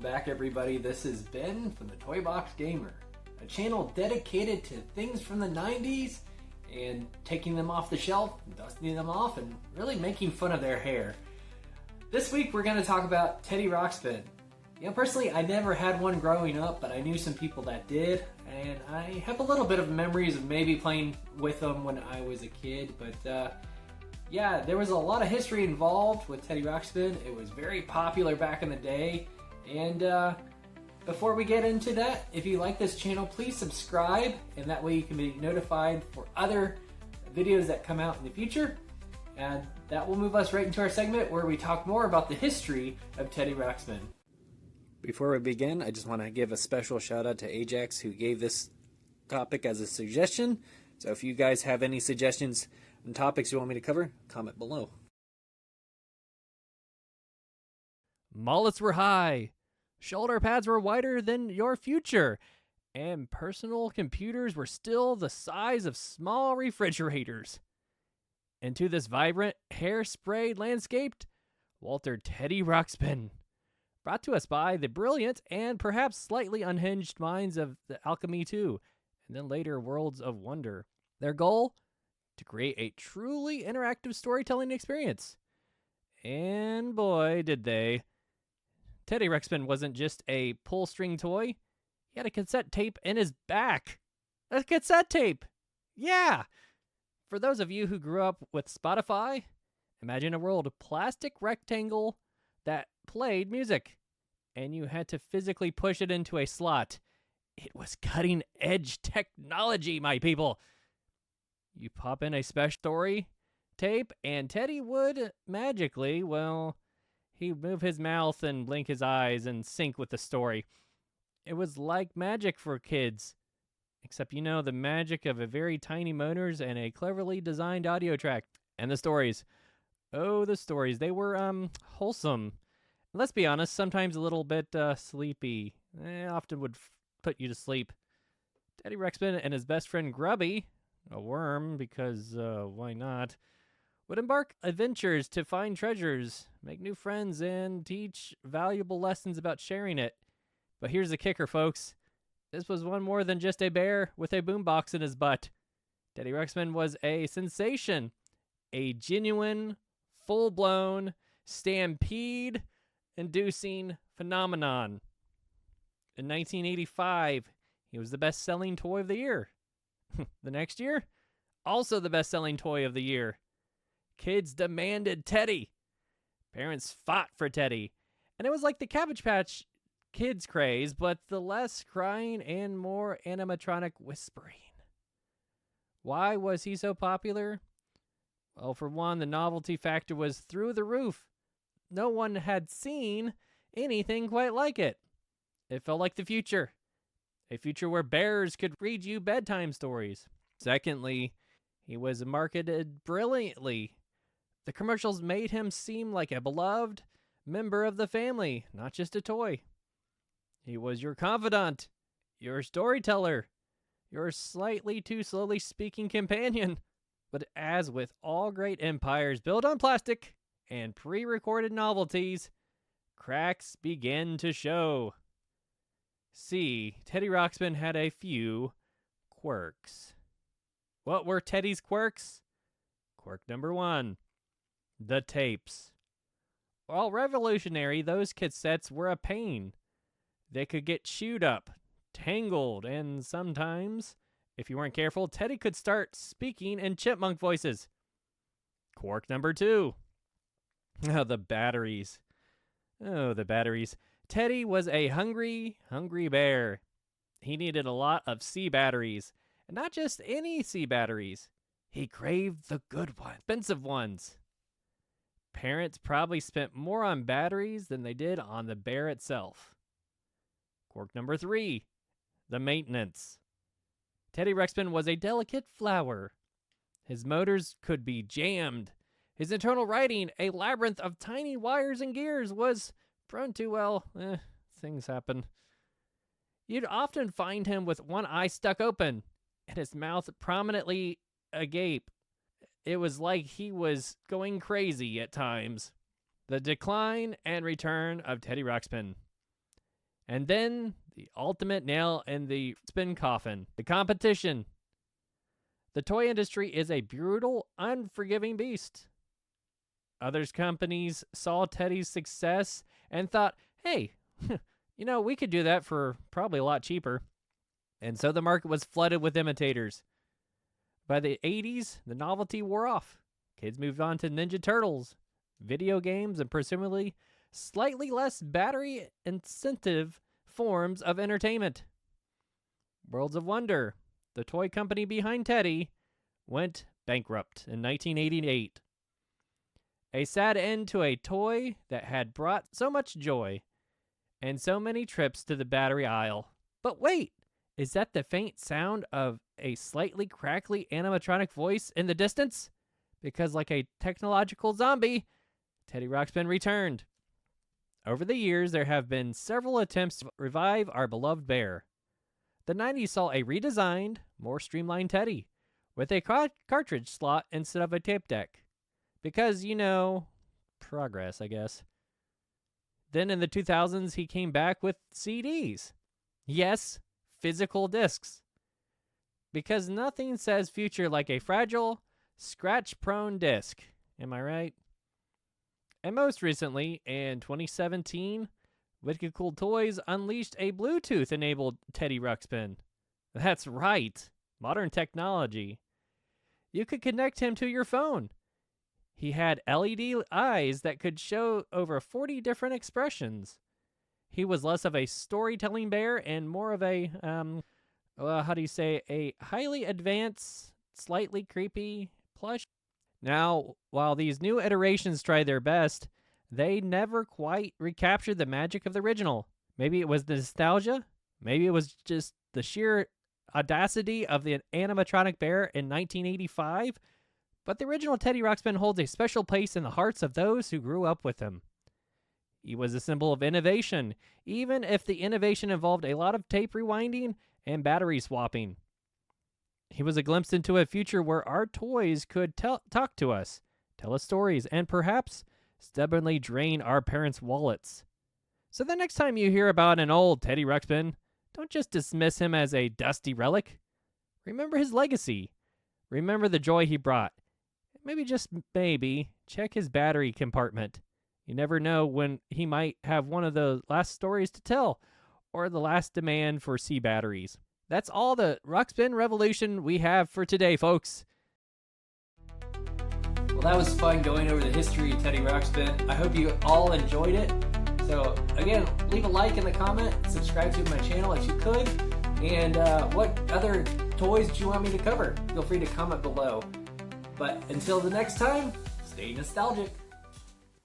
back, everybody. This is Ben from the Toy Box Gamer, a channel dedicated to things from the 90s and taking them off the shelf, dusting them off, and really making fun of their hair. This week we're going to talk about Teddy Ruxpin. You know, personally, I never had one growing up, but I knew some people that did, and I have a little bit of memories of maybe playing with them when I was a kid, but yeah, there was a lot of history involved with Teddy Ruxpin. It was very popular back in the day, and before we get into that, if you like this channel, please subscribe, and that way you can be notified for other videos that come out in the future. And that will move us right into our segment where we talk more about the history of Teddy Ruxpin. Before we begin, I just want to give a special shout out to Ajax, who gave this topic as a suggestion. So if you guys have any suggestions and topics you want me to cover, comment below. Mullets were high, shoulder pads were wider than your future, and personal computers were still the size of small refrigerators. Into this vibrant, hair-sprayed landscape, Walter Teddy Ruxpin, brought to us by the brilliant and perhaps slightly unhinged minds of the Alchemy II, and then later Worlds of Wonder. Their goal? To create a truly interactive storytelling experience. And boy, did they. Teddy Ruxpin wasn't just a pull-string toy. He had a cassette tape in his back. A cassette tape! Yeah! For those of you who grew up with Spotify, imagine a world of plastic rectangle that played music, and you had to physically push it into a slot. It was cutting-edge technology, my people. You pop in a special story tape, and Teddy would magically, well, he'd move his mouth and blink his eyes and sync with the story. It was like magic for kids, except you know the magic of a very tiny motors and a cleverly designed audio track. And the stories. Oh, the stories. They were, wholesome. Let's be honest, sometimes a little bit sleepy. Often would put you to sleep. Teddy Ruxpin and his best friend Grubby, a worm, because why not, would embark adventures to find treasures, make new friends, and teach valuable lessons about sharing it. But here's the kicker, folks. This was one more than just a bear with a boombox in his butt. Teddy Ruxpin was a sensation, a genuine, full-blown, stampede-inducing phenomenon. In 1985, he was the best-selling toy of the year. The next year, also the best-selling toy of the year. Kids demanded Teddy. Parents fought for Teddy. And it was like the Cabbage Patch Kids craze, but the less crying and more animatronic whispering. Why was he so popular? Well, for one, the novelty factor was through the roof. No one had seen anything quite like it. It felt like the future. A future where bears could read you bedtime stories. Secondly, he was marketed brilliantly. The commercials made him seem like a beloved member of the family, not just a toy. He was your confidant, your storyteller, your slightly too slowly speaking companion. But as with all great empires built on plastic and pre-recorded novelties, cracks began to show. See, Teddy Ruxpin had a few quirks. What were Teddy's quirks? Quirk number 1, the tapes. While revolutionary, those cassettes were a pain. They could get chewed up, tangled, and sometimes, if you weren't careful, Teddy could start speaking in chipmunk voices. Quirk number 2, the batteries. Oh, the batteries. Teddy was a hungry, hungry bear. He needed a lot of C batteries, and not just any C batteries. He craved the good ones, expensive ones. Parents probably spent more on batteries than they did on the bear itself. Quirk number 3, the maintenance. Teddy Ruxpin was a delicate flower. His motors could be jammed. His internal writing, a labyrinth of tiny wires and gears, was prone to, well, things happen. You'd often find him with one eye stuck open and his mouth prominently agape. It was like he was going crazy at times. The decline and return of Teddy Ruxpin. And then the ultimate nail in the spin coffin, the competition. The toy industry is a brutal, unforgiving beast. Other companies saw Teddy's success and thought, hey, we could do that for probably a lot cheaper. And so the market was flooded with imitators. By the 80s, the novelty wore off. Kids moved on to Ninja Turtles, video games, and presumably slightly less battery incentive forms of entertainment. Worlds of Wonder, the toy company behind Teddy, went bankrupt in 1988. A sad end to a toy that had brought so much joy and so many trips to the battery aisle. But wait, is that the faint sound of a slightly crackly animatronic voice in the distance? Because like a technological zombie, Teddy Ruxpin returned. Over the years, there have been several attempts to revive our beloved bear. The 90s saw a redesigned, more streamlined Teddy, with a cartridge slot instead of a tape deck. Because, progress, I guess. Then in the 2000s, he came back with CDs. Yes, physical discs. Because nothing says future like a fragile, scratch-prone disc. Am I right? And most recently, in 2017, Wicked Cool Toys unleashed a Bluetooth-enabled Teddy Ruxpin. That's right, modern technology. You could connect him to your phone. He had LED eyes that could show over 40 different expressions. He was less of a storytelling bear and more of a, a highly advanced, slightly creepy plush. Now, while these new iterations try their best, they never quite recaptured the magic of the original. Maybe it was the nostalgia. Maybe it was just the sheer audacity of the animatronic bear in 1985. But the original Teddy Ruxpin holds a special place in the hearts of those who grew up with him. He was a symbol of innovation, even if the innovation involved a lot of tape rewinding and battery swapping. He was a glimpse into a future where our toys could talk to us, tell us stories, and perhaps stubbornly drain our parents' wallets. So the next time you hear about an old Teddy Ruxpin, don't just dismiss him as a dusty relic. Remember his legacy. Remember the joy he brought. Maybe, just maybe, check his battery compartment. You never know when he might have one of the last stories to tell, or the last demand for C batteries. That's all the Ruxpin revolution we have for today, folks. Well, that was fun going over the history of Teddy Ruxpin. I hope you all enjoyed it. So, again, leave a like in the comment, subscribe to my channel if you could, and what other toys do you want me to cover? Feel free to comment below. But until the next time, stay nostalgic.